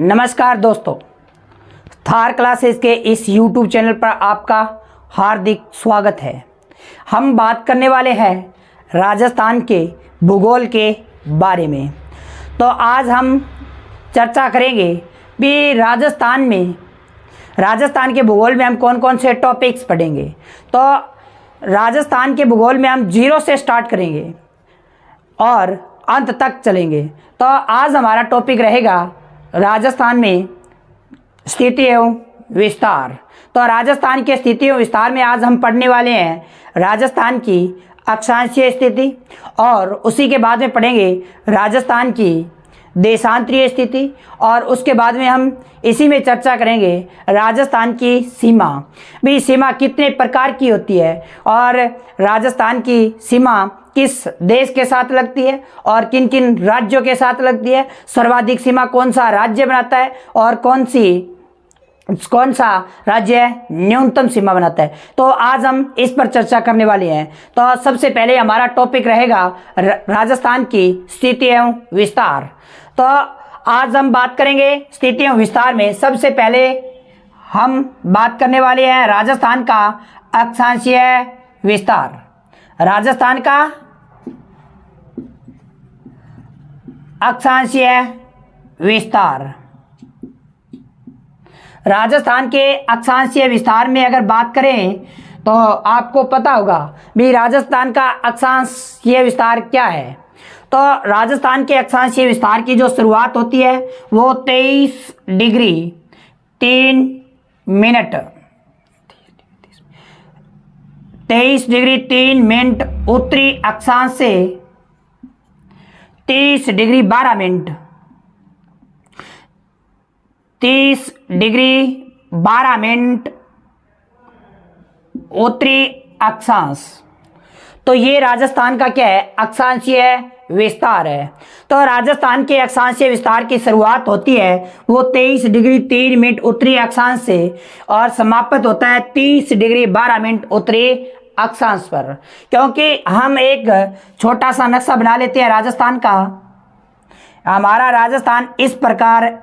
नमस्कार दोस्तों, थार क्लासेस के इस YouTube चैनल पर आपका हार्दिक स्वागत है। हम बात करने वाले हैं राजस्थान के भूगोल के बारे में। तो आज हम चर्चा करेंगे कि राजस्थान के भूगोल में हम कौन कौन से टॉपिक्स पढ़ेंगे। तो राजस्थान के भूगोल में हम जीरो से स्टार्ट करेंगे और अंत तक चलेंगे। तो आज हमारा टॉपिक रहेगा राजस्थान में स्थिति एवं विस्तार। तो राजस्थान के स्थिति एवं विस्तार में आज हम पढ़ने वाले हैं राजस्थान की अक्षांशीय स्थिति, और उसी के बाद में पढ़ेंगे राजस्थान की देशांतरीय स्थिति, और उसके बाद में हम इसी में चर्चा करेंगे राजस्थान की सीमा। भी सीमा कितने प्रकार की होती है और राजस्थान की सीमा किस देश के साथ लगती है और किन किन राज्यों के साथ लगती है, सर्वाधिक सीमा कौन सा राज्य बनाता है और कौन सा राज्य न्यूनतम सीमा बनाता है। तो आज हम इस पर चर्चा करने वाले हैं। तो सबसे पहले हमारा टॉपिक रहेगा राजस्थान की स्थिति एवं विस्तार। तो आज हम बात करेंगे स्थिति एवं विस्तार में। सबसे पहले हम बात करने वाले हैं राजस्थान का अक्षांशीय विस्तार। राजस्थान का अक्षांशीय विस्तार। राजस्थान के अक्षांशीय विस्तार में अगर बात करें तो आपको पता होगा भी राजस्थान का अक्षांशीय विस्तार क्या है। तो राजस्थान के अक्षांशीय विस्तार की जो शुरुआत होती है वो 23 डिग्री 3 मिनट 23 डिग्री 3 मिनट उत्तरी अक्षांश से 30 डिग्री 12 मिनट 30 डिग्री 12 मिनट उत्तरी अक्षांश। तो ये राजस्थान का क्या है, अक्षांशीय विस्तार है। तो राजस्थान के अक्षांशीय विस्तार की शुरुआत होती है वो 23 डिग्री 3 मिनट उत्तरी अक्षांश से और समाप्त होता है 30 डिग्री 12 मिनट उत्तरी अक्षांश पर। क्योंकि हम एक छोटा सा नक्शा बना लेते हैं राजस्थान का। हमारा राजस्थान इस प्रकार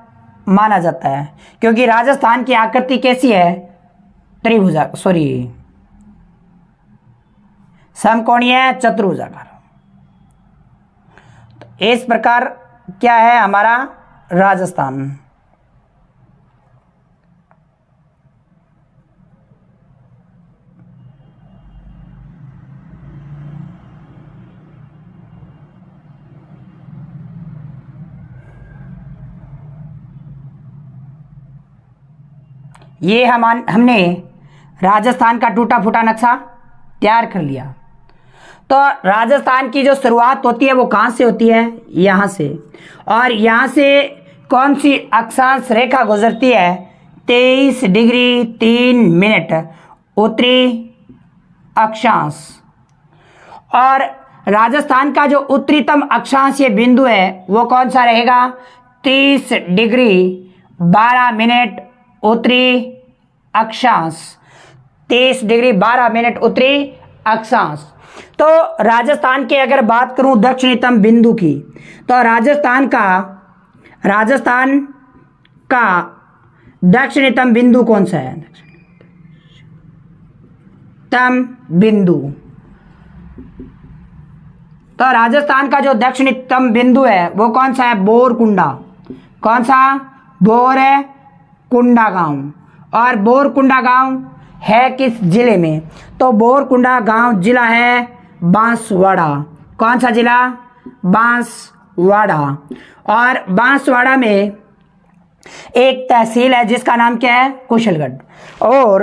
माना जाता है क्योंकि राजस्थान की आकृति कैसी है, समकोणीय चतुर्भुजाकार। तो इस प्रकार क्या है हमारा राजस्थान। ये हमने राजस्थान का टूटा फूटा नक्शा तैयार कर लिया। तो राजस्थान की जो शुरुआत होती है वो कहाँ से होती है, यहाँ से। और यहाँ से कौन सी अक्षांश रेखा गुजरती है, 23 डिग्री 3 मिनट उत्तरी अक्षांश। और राजस्थान का जो उत्तरीतम अक्षांशीय बिंदु है वो कौन सा रहेगा, 30 डिग्री 12 मिनट उत्तरी अक्षांश। 30 डिग्री 12 मिनट उत्तरी अक्षांश। तो राजस्थान के अगर बात करूं दक्षिणतम बिंदु की, तो राजस्थान का दक्षिणतम बिंदु कौन सा है, तम बिंदु। तो राजस्थान का जो दक्षिणतम बिंदु है वो कौन सा है, बोरकुंडा। कौन सा, बोरकुंडा गांव। और बोरकुंडा गांव है किस जिले में, तो बोरकुंडा गांव जिला है बांसवाड़ा। कौन सा जिला, बांसवाड़ा। और बांसवाड़ा में एक तहसील है जिसका नाम क्या है, कुशलगढ़। और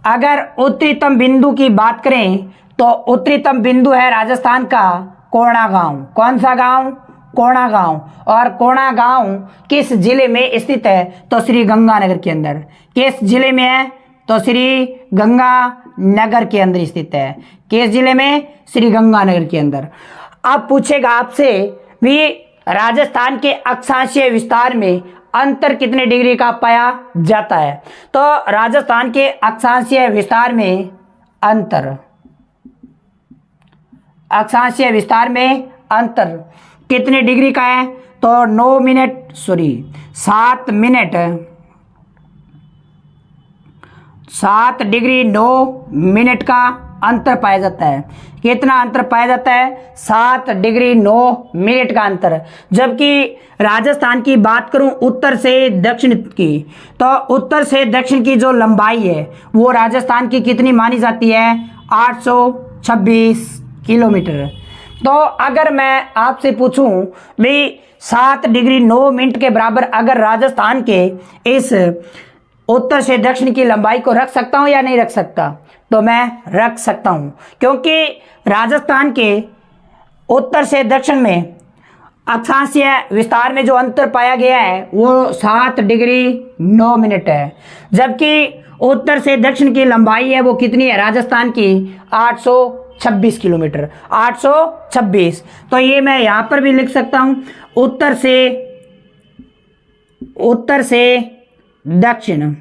अगर उत्तरीतम बिंदु की बात करें तो उत्तरीतम बिंदु है राजस्थान का कोणा गांव। कौन सा गांव, कोणा गांव। और कोणा गांव किस जिले में स्थित है, तो श्री गंगानगर के अंदर। किस जिले में है, तो श्री गंगानगर के अंदर स्थित है। किस जिले में, श्री गंगानगर के अंदर। अब पूछेगा आपसे भी राजस्थान के अक्षांशीय विस्तार में अंतर कितने डिग्री का पाया जाता है। तो राजस्थान के अक्षांशीय विस्तार में अंतर कितने डिग्री का है, तो 9 मिनट 7 मिनट 7 डिग्री 9 मिनट का अंतर पाया जाता है। कितना अंतर पाया जाता है? 7 डिग्री 9 मिनट का अंतर। जबकि राजस्थान की बात करूं उत्तर से दक्षिण की, तो उत्तर से दक्षिण की जो लंबाई है वो राजस्थान की कितनी मानी जाती है? 826 किलोमीटर। तो अगर मैं आपसे पूछूं भाई 7 डिग्री 9 मिनट के बराबर अगर राजस्थान के इस उत्तर से दक्षिण की लंबाई को रख सकता हूं या नहीं रख सकता? तो मैं रख सकता हूं, क्योंकि राजस्थान के उत्तर से दक्षिण में अक्षांशीय विस्तार में जो अंतर पाया गया है वो 7 डिग्री 9 मिनट है। जबकि उत्तर से दक्षिण की लंबाई है वो कितनी है राजस्थान की? 826 किलोमीटर, 826। तो ये मैं यहां पर भी लिख सकता हूं, उत्तर से दक्षिण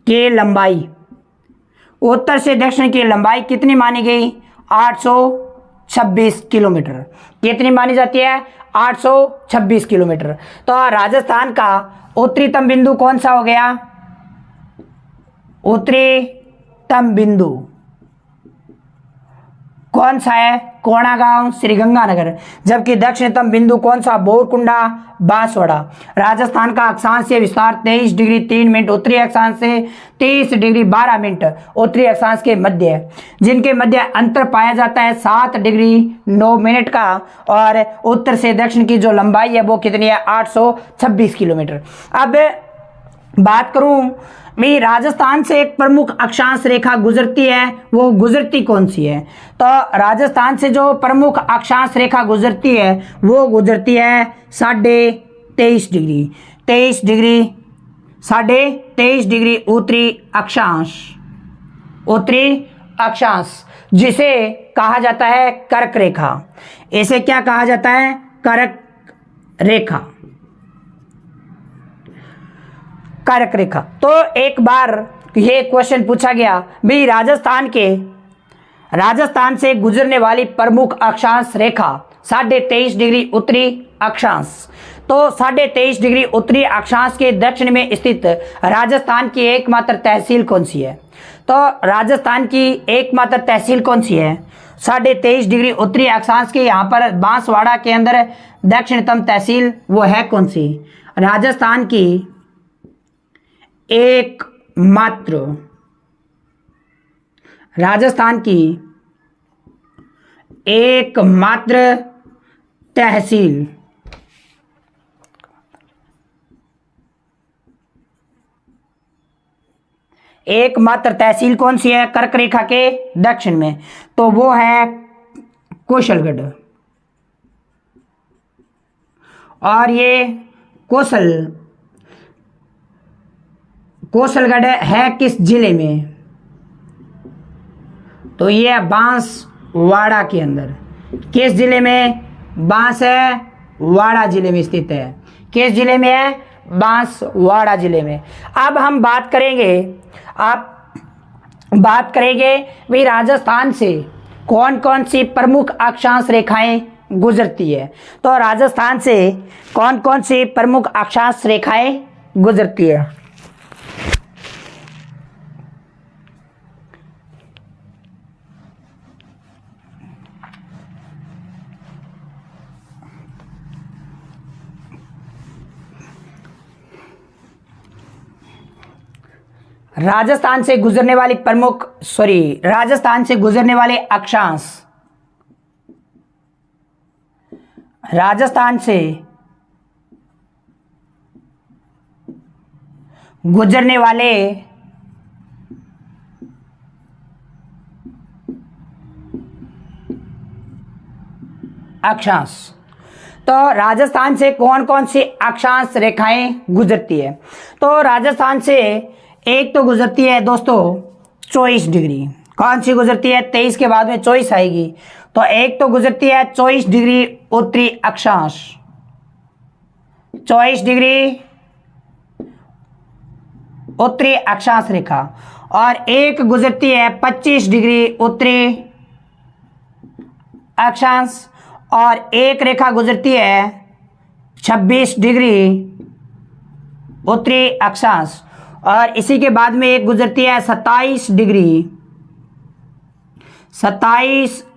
की लंबाई, उत्तर से दक्षिण की लंबाई कितनी मानी गई? 826 किलोमीटर। कितनी मानी जाती है? 826 किलोमीटर। तो राजस्थान का उत्तरीतम बिंदु कौन सा हो गया? उत्तरीतम बिंदु कौन सा है? कोणागांव, श्रीगंगानगर। जबकि दक्षिणतम बिंदु कौन सा? बोरकुंडा, बांसवाड़ा। राजस्थान का अक्षांशीय विस्तार 23 डिग्री 3 मिनट उत्तरी अक्षांश से 23 डिग्री 12 मिनट उत्तरी अक्षांश के मध्य है, जिनके मध्य अंतर पाया जाता है 7 डिग्री 9 मिनट का। और उत्तर से दक्षिण की जो लंबाई है वो कितनी है? 826 किलोमीटर। अब बात करूं भाई राजस्थान से एक प्रमुख अक्षांश रेखा गुजरती है, वो गुजरती कौन सी है? तो राजस्थान से जो प्रमुख अक्षांश रेखा गुजरती है वो गुजरती है 23.5 डिग्री, 23.5 डिग्री उत्तरी अक्षांश, जिसे कहा जाता है कर्क रेखा। इसे क्या कहा जाता है? कर्क रेखा। कर्क रेखा। तो एक बार ये क्वेश्चन पूछा गया भाई राजस्थान से गुजरने वाली प्रमुख अक्षांश रेखा 23.5 डिग्री उत्तरी अक्षांश। तो 23.5 डिग्री उत्तरी अक्षांश के दक्षिण में स्थित राजस्थान की एकमात्र तहसील कौन सी है? तो राजस्थान की एकमात्र तहसील कौन सी है? 23.5 डिग्री उत्तरी अक्षांश के यहाँ पर बांसवाड़ा के अंदर दक्षिणतम तहसील वो है कौन सी? राजस्थान की एकमात्र तहसील कौन सी है कर्क रेखा के दक्षिण में? तो वो है कौशलगढ़। और ये कौशलगढ़ है किस जिले में? तो ये है बांसवाड़ा के अंदर। किस जिले में? बांसवाड़ा जिले में स्थित है। किस जिले में है? बांसवाड़ा जिले में। अब हम बात करेंगे भाई राजस्थान से कौन कौन सी प्रमुख अक्षांश रेखाएं गुजरती है। तो राजस्थान से कौन कौन सी प्रमुख अक्षांश रेखाएं गुजरती है? राजस्थान से गुजरने वाले अक्षांश, राजस्थान से गुजरने वाले अक्षांश। तो राजस्थान से कौन कौन सी अक्षांश रेखाएं गुजरती है? तो राजस्थान से एक तो गुजरती है दोस्तों 24 डिग्री। कौन सी गुजरती है? 23 के बाद में 24 आएगी। तो एक तो गुजरती है 24 डिग्री उत्तरी अक्षांश, 24 डिग्री उत्तरी अक्षांश रेखा। और एक गुजरती है 25 डिग्री उत्तरी अक्षांश। और एक रेखा गुजरती है 26 डिग्री उत्तरी अक्षांश, और इसी के बाद में एक गुजरती है 27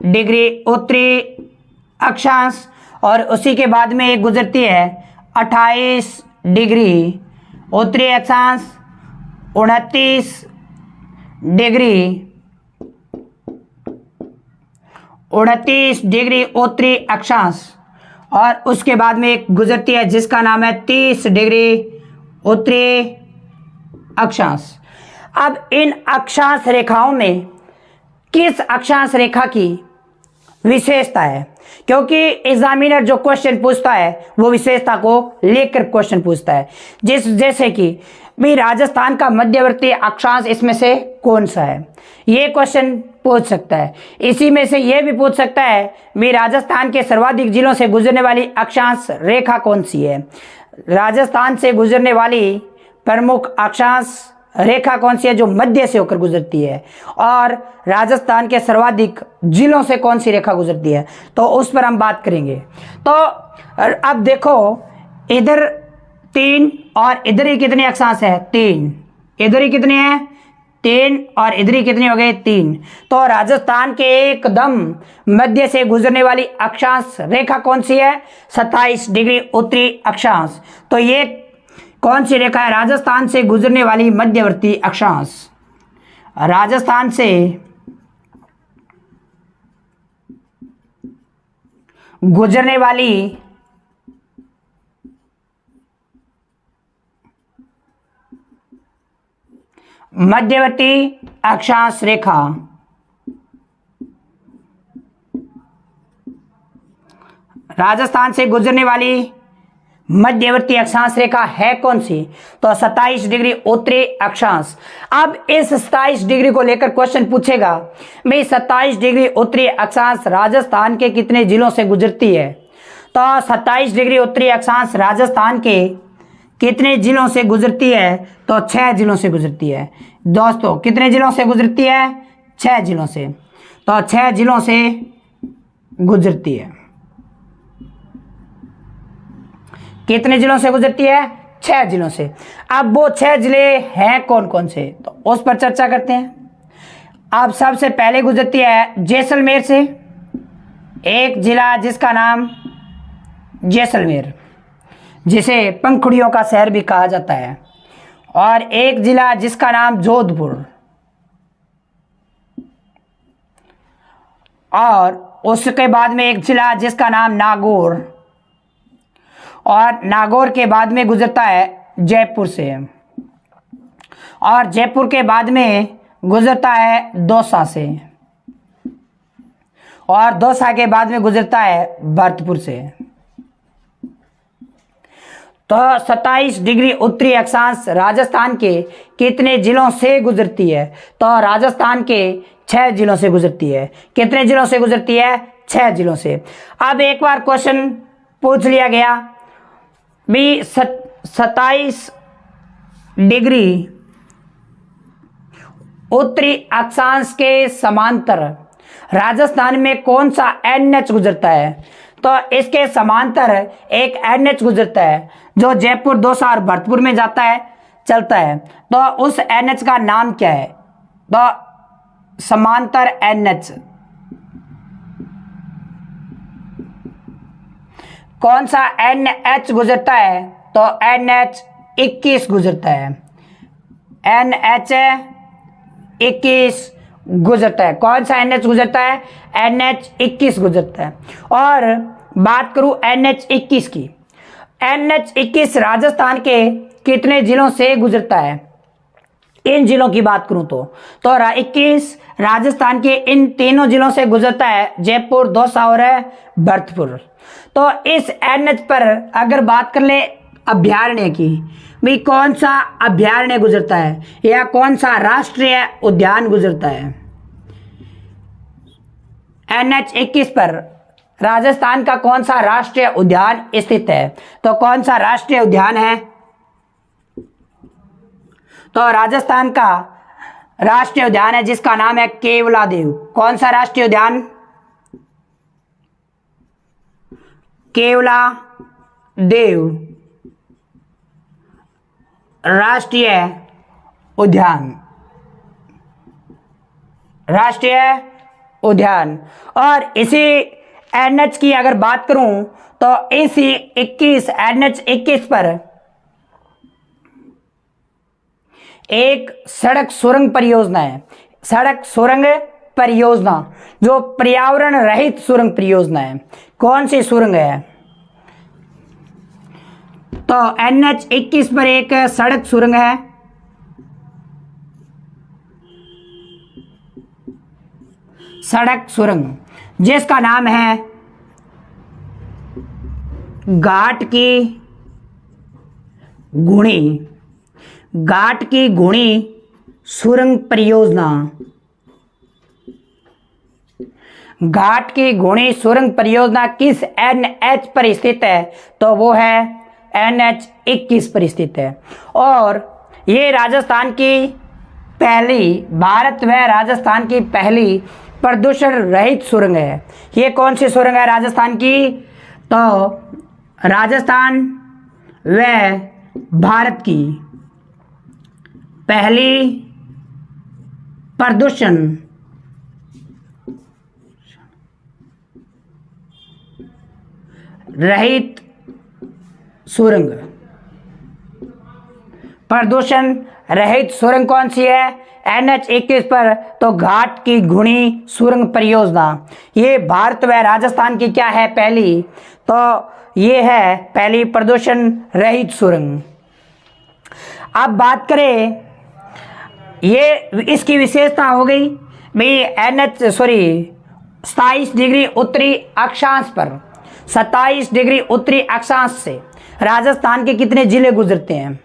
डिग्री उत्तरी अक्षांश, और उसी के बाद में एक गुजरती है 28 डिग्री उत्तरी अक्षांश, 29 डिग्री उत्तरी अक्षांश, और उसके बाद में एक गुजरती है जिसका नाम है 30 डिग्री उत्तरी अक्षांश। अब इन अक्षांश रेखाओं में किस अक्षांश रेखा की विशेषता है, क्योंकि एग्जामिनर जो क्वेश्चन पूछता है वो विशेषता को लेकर क्वेश्चन पूछता है। जैसे कि भी राजस्थान का मध्यवर्ती अक्षांश इसमें से कौन सा है, ये क्वेश्चन पूछ सकता है। इसी में से ये भी पूछ सकता है भी राजस्थान के सर्वाधिक जिलों से गुजरने वाली अक्षांश रेखा कौन सी है, राजस्थान से गुजरने वाली प्रमुख अक्षांश रेखा कौन सी है जो मध्य से होकर गुजरती है, और राजस्थान के सर्वाधिक जिलों से कौन सी रेखा गुजरती है, तो उस पर हम बात करेंगे। तो अब देखो, इधर 3 और इधर ही कितने अक्षांश है, 3, इधर ही कितने हैं, 3, और इधर ही कितने हो गए, 3। तो राजस्थान के एकदम मध्य से गुजरने वाली अक्षांश रेखा कौन सी है, 27 डिग्री उत्तरी अक्षांश। तो ये कौन सी रेखा है, राजस्थान से गुजरने वाली मध्यवर्ती अक्षांश, राजस्थान से गुजरने वाली मध्यवर्ती अक्षांश रेखा, राजस्थान से गुजरने वाली मध्यवर्ती अक्षांश रेखा है कौन सी, तो 27 डिग्री उत्तरी अक्षांश। अब इस 27 डिग्री को लेकर क्वेश्चन पूछेगा, भाई 27 डिग्री उत्तरी अक्षांश राजस्थान के कितने जिलों से गुजरती है, तो 27 डिग्री उत्तरी अक्षांश राजस्थान के कितने जिलों से गुजरती है, तो 6 जिलों से गुजरती है। दोस्तों कितने जिलों से गुजरती है, 6 जिलों से, तो 6 जिलों से गुजरती है। कितने जिलों से गुजरती है, 6 जिलों से। अब वो 6 जिले हैं कौन कौन से, तो उस पर चर्चा करते हैं। अब सबसे पहले गुजरती है जैसलमेर से, एक जिला जिसका नाम जैसलमेर, जिसे पंखुड़ियों का शहर भी कहा जाता है, और एक जिला जिसका नाम जोधपुर, और उसके बाद में एक जिला जिसका नाम नागौर, और नागौर के बाद में गुजरता है जयपुर से, और जयपुर के बाद में गुजरता है दौसा से, और दौसा के बाद में गुजरता है भरतपुर से। तो 27 डिग्री उत्तरी अक्षांश राजस्थान के कितने जिलों से गुजरती है, तो राजस्थान के 6 जिलों से गुजरती है। कितने जिलों से गुजरती है, 6 जिलों से। अब एक बार क्वेश्चन पूछ लिया गया भी 27 डिग्री उत्तरी अक्षांश के समांतर राजस्थान में कौन सा NH गुजरता है, तो इसके समांतर एक NH गुजरता है जो जयपुर, दौसा और भरतपुर में चलता है। तो उस NH का नाम क्या है, तो समांतर NH कौन सा NH गुजरता है, तो NH21 गुजरता है, NH21 गुजरता है। कौन सा NH गुजरता है, NH21 गुजरता है। और बात करूं NH21 की, NH21 राजस्थान के कितने जिलों से गुजरता है, इन जिलों की बात करूं तो 21 राजस्थान के इन तीनों जिलों से गुजरता है, जयपुर, दौसा और भरतपुर। तो इस NH पर अगर बात कर ले अभयारण्य की, भी कौन सा अभयारण्य गुजरता है या कौन सा राष्ट्रीय उद्यान गुजरता है, NH21 पर राजस्थान का कौन सा राष्ट्रीय उद्यान स्थित है, तो कौन सा राष्ट्रीय उद्यान है, तो राजस्थान का राष्ट्रीय उद्यान है जिसका नाम है केवलादेव। कौन सा राष्ट्रीय उद्यान, केवला देव राष्ट्रीय उद्यान, राष्ट्रीय उद्यान। और इसी NH की अगर बात करूं तो इसी 21 NH 21 पर एक सड़क सुरंग परियोजना है, सड़क सुरंग परियोजना जो पर्यावरण रहित सुरंग परियोजना है। कौन सी सुरंग है? तो NH 21 पर एक सड़क सुरंग है, सड़क सुरंग, जिसका नाम है घाट की गुणी, घाट की गुणी सुरंग परियोजना। घाट की गुणी सुरंग परियोजना किस NH पर स्थित है? तो वो है NH 21 पर स्थित है। और ये राजस्थान की पहली, भारत व राजस्थान की पहली प्रदूषण रहित सुरंग है। ये कौन सी सुरंग है राजस्थान की? तो राजस्थान व भारत की पहली प्रदूषण रहित सुरंग। प्रदूषण रहित सुरंग कौन सी है? NH 21 पर तो घाट की गुणी सुरंग परियोजना। ये भारत व राजस्थान की क्या है? पहली, तो ये है पहली प्रदूषण रहित सुरंग। अब बात करें, ये इसकी विशेषता हो गई भाई 27 डिग्री उत्तरी अक्षांश पर, 27 डिग्री उत्तरी अक्षांश से राजस्थान के कितने जिले गुजरते हैं?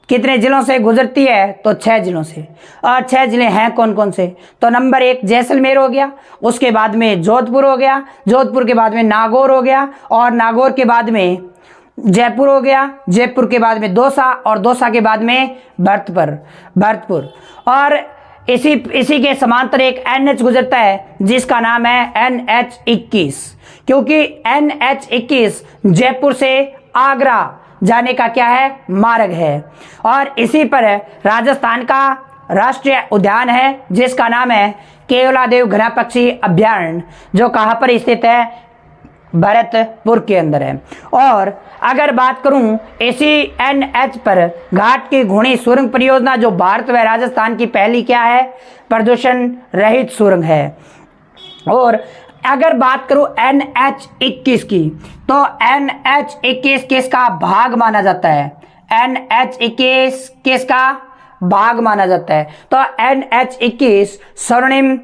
कितने जिलों से गुजरती है? तो 6 जिलों से। और 6 जिले हैं कौन कौन से? तो नंबर 1 जैसलमेर हो गया, उसके बाद में जोधपुर हो गया, जोधपुर के बाद में नागौर हो गया, और नागौर के बाद में जयपुर हो गया, जयपुर के बाद में दौसा, और दौसा के बाद में भरतपुर। और इसी के समांतर एक NH गुजरता है जिसका नाम है NH 21, क्योंकि NH 21 जयपुर से आगरा जाने का क्या है? मार्ग है। और इसी पर राजस्थान का राष्ट्रीय उद्यान है जिसका नाम है केवलादेव घना पक्षी अभ्यारण्य, जो कहां पर स्थित है? भरतपुर के अंदर है। और अगर बात करूं इसी NH पर घाट की गुणी सुरंग परियोजना, जो भारत व राजस्थान की पहली क्या है? प्रदूषण रहित सुरंग है। और अगर बात करूं NH 21 की, तो NH 21 किसका भाग माना जाता है? NH 21 किसका भाग माना जाता है? तो NH 21 स्वर्णिम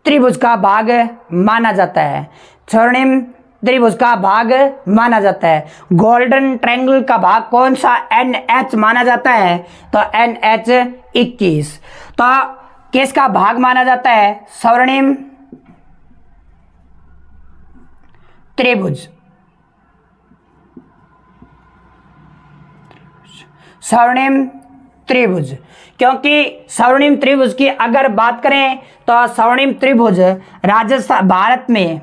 त्रिभुज का भाग माना जाता है, स्वर्णिम त्रिभुज का भाग माना जाता है। गोल्डन ट्रायंगल का भाग कौन सा NH माना जाता है? तो NH 21। तो किसका भाग माना जाता है? स्वर्णिम त्रिभुज, स्वर्णिम त्रिभुज। क्योंकि स्वर्णिम त्रिभुज की अगर बात करें तो स्वर्णिम त्रिभुज राजस्थान, भारत में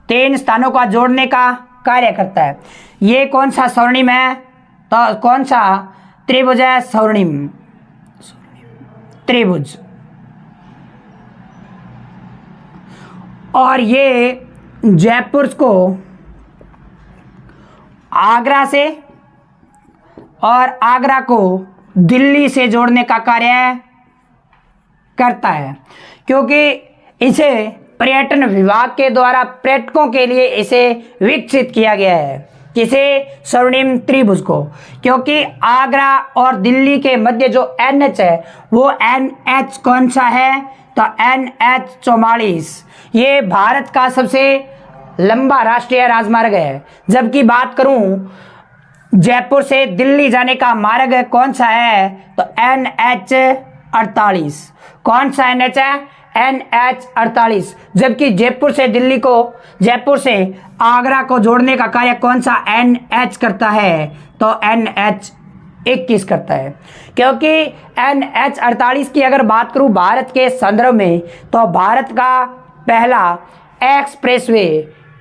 3 स्थानों का जोड़ने का कार्य करता है। ये कौन सा स्वर्णिम है? तो कौन सा त्रिभुज है? स्वर्णिम त्रिभुज। और ये जयपुर को आगरा से और आगरा को दिल्ली से जोड़ने का कार्य करता है, क्योंकि इसे पर्यटन विभाग के द्वारा पर्यटकों के लिए इसे विकसित किया गया है। किसे? स्वर्णिम त्रिभुज को। क्योंकि आगरा और दिल्ली के मध्य जो NH है वो NH कौन सा है? तो NH 44। ये भारत का सबसे लंबा राष्ट्रीय राजमार्ग है। जबकि बात करूं जयपुर से दिल्ली जाने का मार्ग कौन सा है? तो NH 48। कौन सा NH है? NH 48। जबकि जयपुर से दिल्ली को, जयपुर से आगरा को जोड़ने का कार्य कौन सा NH करता है? तो NH 21 करता है। क्योंकि NH 48 की अगर बात करूं भारत के संदर्भ में, तो भारत का पहला एक्सप्रेसवे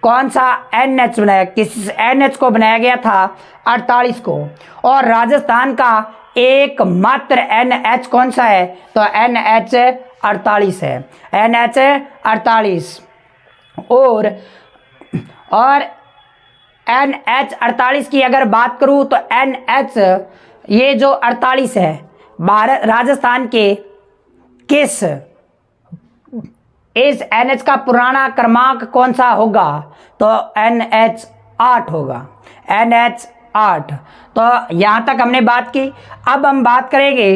कौन सा NH बनाया, किस NH को बनाया गया था? 48 को। और राजस्थान का एकमात्र NH कौन सा है? तो NH 48 है, NH 48। और NH 48 की अगर बात करूं तो NH ये जो 48 है, भारत राजस्थान के किस इस NH का पुराना क्रमांक कौन सा होगा? तो NH 8 होगा, NH 8। तो यहां तक हमने बात की। अब हम बात करेंगे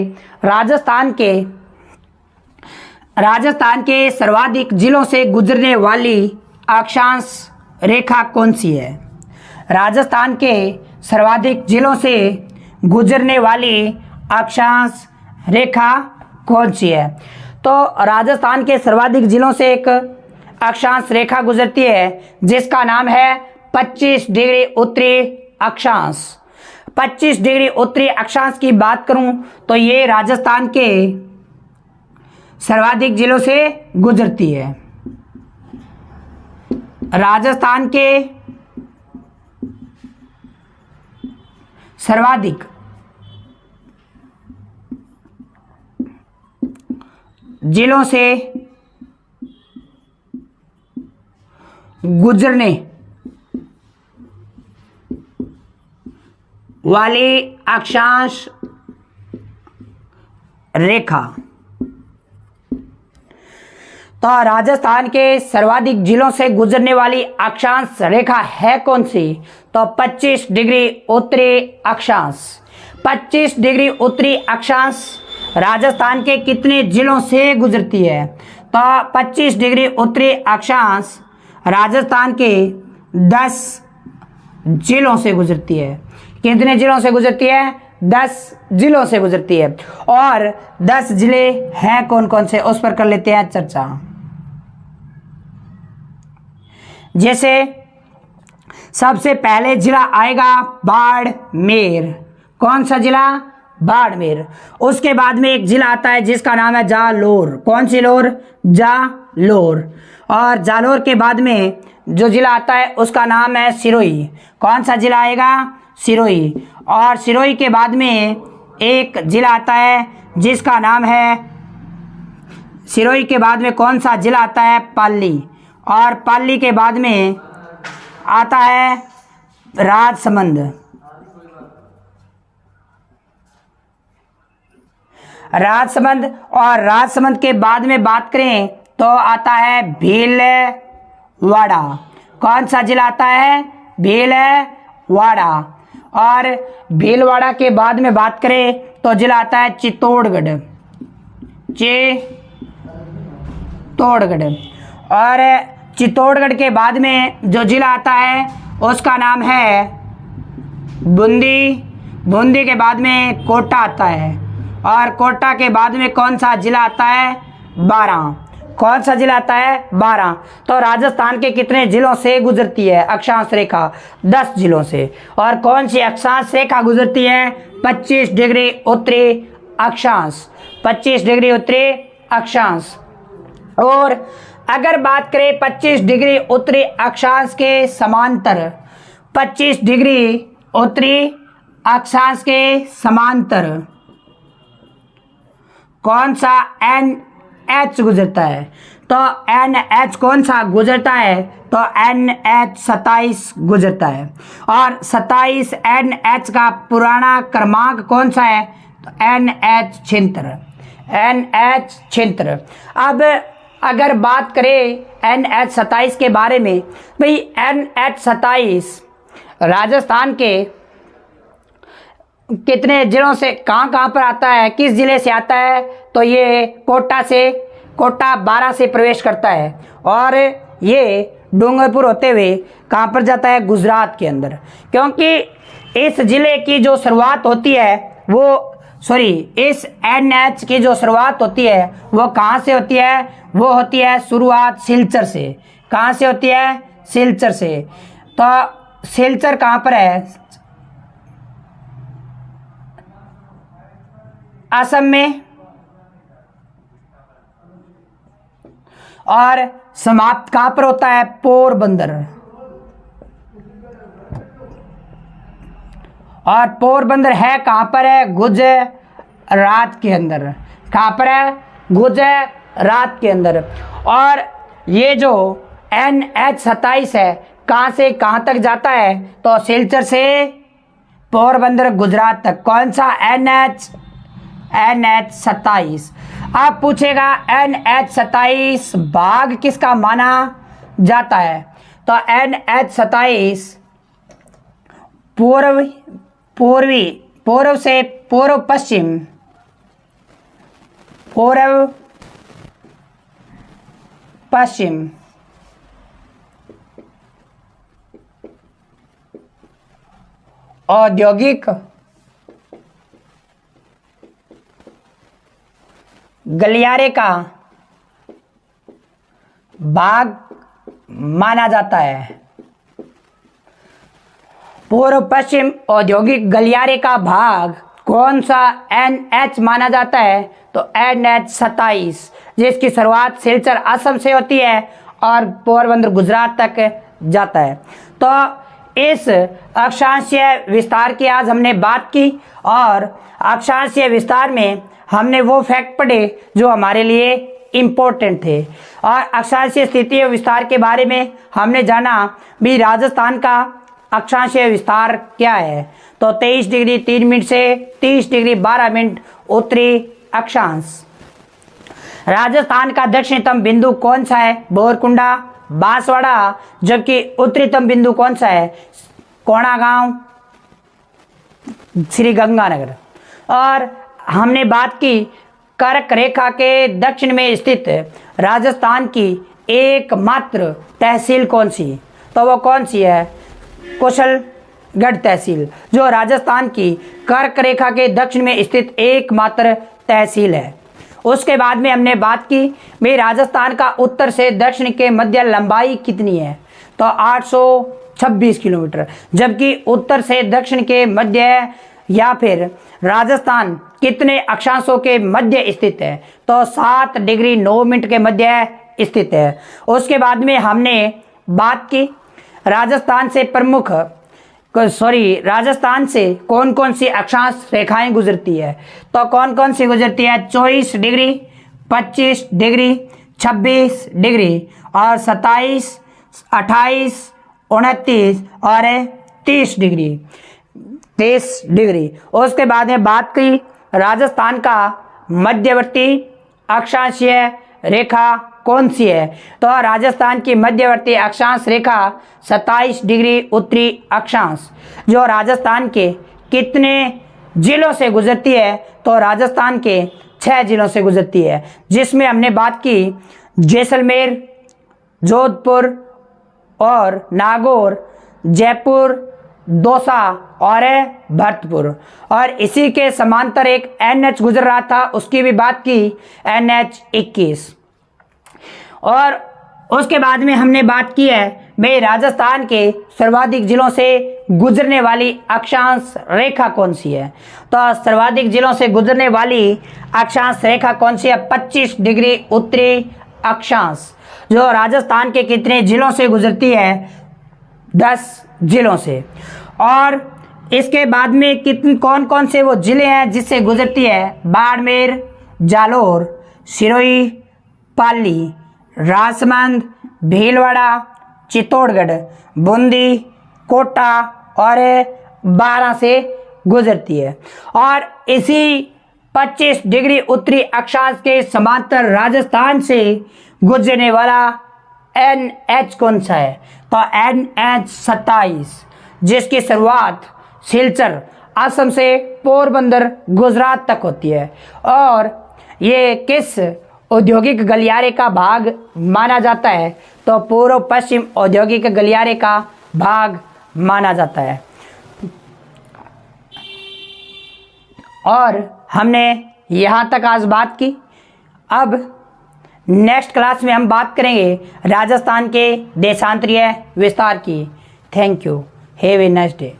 राजस्थान के सर्वाधिक जिलों से गुजरने वाली अक्षांश रेखा कौन सी है? राजस्थान के सर्वाधिक जिलों से गुजरने वाली अक्षांश रेखा कौन सी है? तो राजस्थान के सर्वाधिक जिलों से एक अक्षांश रेखा गुजरती है जिसका नाम है 25 डिग्री उत्तरी अक्षांश। 25 डिग्री उत्तरी अक्षांश की बात करूं तो ये राजस्थान के सर्वाधिक जिलों से गुजरती है। राजस्थान के सर्वाधिक जिलों से गुजरने वाली अक्षांश रेखा। तो राजस्थान के सर्वाधिक जिलों से गुजरने वाली अक्षांश रेखा है कौन सी? तो 25 डिग्री उत्तरी अक्षांश। 25 डिग्री उत्तरी अक्षांश राजस्थान के कितने जिलों से गुजरती है? तो 25 डिग्री उत्तरी अक्षांश राजस्थान के 10 जिलों से गुजरती है। कितने जिलों से गुजरती है? 10 जिलों से गुजरती है। और 10 जिले हैं कौन कौन से, उस पर कर लेते हैं चर्चा। जैसे सबसे पहले जिला आएगा बाड़मेर। कौन सा जिला? बाड़मेर। उसके बाद में एक जिला आता है जिसका नाम है जालोर। कौन सी लोर? जालोर। और जालोर के बाद में जो जिला आता है उसका नाम है सिरोही। कौन सा जिला आएगा? सिरोही। और सिरोही के बाद में एक जिला आता है जिसका नाम है, सिरोही के बाद में कौन सा जिला आता है? पाली। और पाली के बाद में आता है राजसमंद। राजसमंद। और राजसमंद के बाद में बात करें तो आता है भीलवाड़ा। कौन सा जिला आता है? भीलवाड़ा। और भीलवाड़ा के बाद में बात करें तो जिला आता है चित्तौड़गढ़। चित्तौड़गढ़। और चित्तौड़गढ़ के बाद में जो जिला आता है उसका नाम है बूंदी। बूंदी के बाद में कोटा आता है। और कोटा के बाद में कौन सा जिला आता है? 12। कौन सा जिला आता है? 12। तो राजस्थान के कितने जिलों से गुजरती है अक्षांश रेखा? 10 जिलों से। और कौन सी अक्षांश रेखा गुजरती है? 25 डिग्री उत्तरी अक्षांश। 25 डिग्री उत्तरी अक्षांश। और अगर बात करें 25 डिग्री उत्तरी अक्षांश के समांतर, 25 डिग्री उत्तरी अक्षांश के समांतर कौन सा NH गुजरता है? तो NH कौन सा गुजरता है? तो NH 27 गुजरता है। और 27 NH का पुराना क्रमांक कौन सा है? तो NH 76। NH 76। अब अगर बात करें NH 27 के बारे में, भाई NH 27 राजस्थान के कितने जिलों से कहाँ पर आता है, किस जिले से आता है? तो ये कोटा 12 से प्रवेश करता है। और ये डूंगरपुर होते हुए कहाँ पर जाता है? गुजरात के अंदर। क्योंकि इस जिले की जो शुरुआत होती है इस NH की जो शुरुआत होती है वो कहाँ से होती है? वो होती है शुरुआत सिलचर से। कहाँ से होती है? सिलचर से। तो सिलचर कहाँ पर है? असम में। और समाप्त कहाँ पर होता है? पोरबंदर। और पोरबंदर है कहाँ पर है? गुजरात के अंदर। कहाँ पर है? गुजरात के अंदर। और ये जो NH27 है कहाँ से कहाँ तक जाता है? तो सिलचर से पोरबंदर गुजरात तक। कौन सा? NH27। अब पूछेगा NH27 भाग किसका माना जाता है? तो NH27 पूर्व से पूर्व पश्चिम, पूर्व पश्चिम औद्योगिक गलियारे का भाग माना जाता है। पूर्व पश्चिम औद्योगिक गलियारे का भाग कौन सा NH माना जाता है? तो NH27, जिसकी शुरुआत सिलचर असम से होती है और पोरबंदर गुजरात तक जाता है। तो इस अक्षांशीय विस्तार की आज हमने बात की और अक्षांशीय विस्तार में हमने वो फैक्ट पढ़े जो हमारे लिए इम्पोर्टेंट थे। और अक्षांशीय स्थितीय विस्तार के बारे में हमने जाना भी राजस्थान का अक्षांशीय विस्तार क्या है। तो 23 डिग्री 3 मिनट से 30 डिग्री 12 मिनट उत्तरी अक्षांश। राजस्थान का दक्षिणतम बिंदु कौन सा है? बोरकुंडा, बांसवाड़ा। जबकि उत्तरीतम बिंदु कौन सा है? कोणागांव, श्री गंगानगर। और हमने बात की कर्क रेखा के दक्षिण में स्थित राजस्थान की एकमात्र तहसील कौन सी? तो वो कौन सी है? कुशलगढ़ तहसील, जो राजस्थान की कर्क रेखा के दक्षिण में स्थित एकमात्र तहसील है। उसके बाद में हमने बात की भाई राजस्थान का उत्तर से दक्षिण के मध्य लंबाई कितनी है? तो 826 किलोमीटर। जबकि उत्तर से दक्षिण के मध्य या फिर राजस्थान कितने अक्षांशों के मध्य स्थित है? तो 7 डिग्री 9 मिनट के मध्य स्थित है। उसके बाद में हमने बात की राजस्थान से कौन कौन सी अक्षांश रेखाएं गुजरती है? तो कौन कौन सी गुजरती है? 24 डिग्री, 25 डिग्री, 26 डिग्री और 27, 28, 29 और 30 डिग्री। 30 डिग्री। उसके बाद में बात की राजस्थान का मध्यवर्ती अक्षांशीय रेखा कौन सी है? तो राजस्थान की मध्यवर्ती अक्षांश रेखा 27 डिग्री उत्तरी अक्षांश, जो राजस्थान के कितने जिलों से गुजरती है? तो राजस्थान के 6 जिलों से गुजरती है, जिसमें हमने बात की जैसलमेर, जोधपुर और नागौर, जयपुर, दौसा और भरतपुर। और इसी के समांतर एक NH गुजर रहा था, उसकी भी बात की NH21। और उसके बाद में हमने बात की है भाई राजस्थान के सर्वाधिक जिलों से गुजरने वाली अक्षांश रेखा कौन सी है? तो सर्वाधिक जिलों से गुजरने वाली अक्षांश रेखा कौन सी है? 25 डिग्री उत्तरी अक्षांश, जो राजस्थान के कितने जिलों से गुजरती है? 10 जिलों से। और इसके बाद में कितने कौन कौन से वो जिले हैं जिससे गुजरती है? बाड़मेर, जालोर, सिरोही, पाली, राजसमंद, भीलवाड़ा, चित्तौड़गढ़, बूंदी, कोटा और 12 से गुजरती है। और इसी 25 डिग्री उत्तरी अक्षांश के समांतर राजस्थान से गुजरने वाला NH कौन सा है? तो NH27, जिसकी शुरुआत सिलचर असम से पोरबंदर गुजरात तक होती है। और ये किस औद्योगिक गलियारे का भाग माना जाता है? तो पूर्व पश्चिम औद्योगिक गलियारे का भाग माना जाता है। और हमने यहाँ तक आज बात की। अब नेक्स्ट क्लास में हम बात करेंगे राजस्थान के देशांतरीय विस्तार की। Thank you. Have a nice day.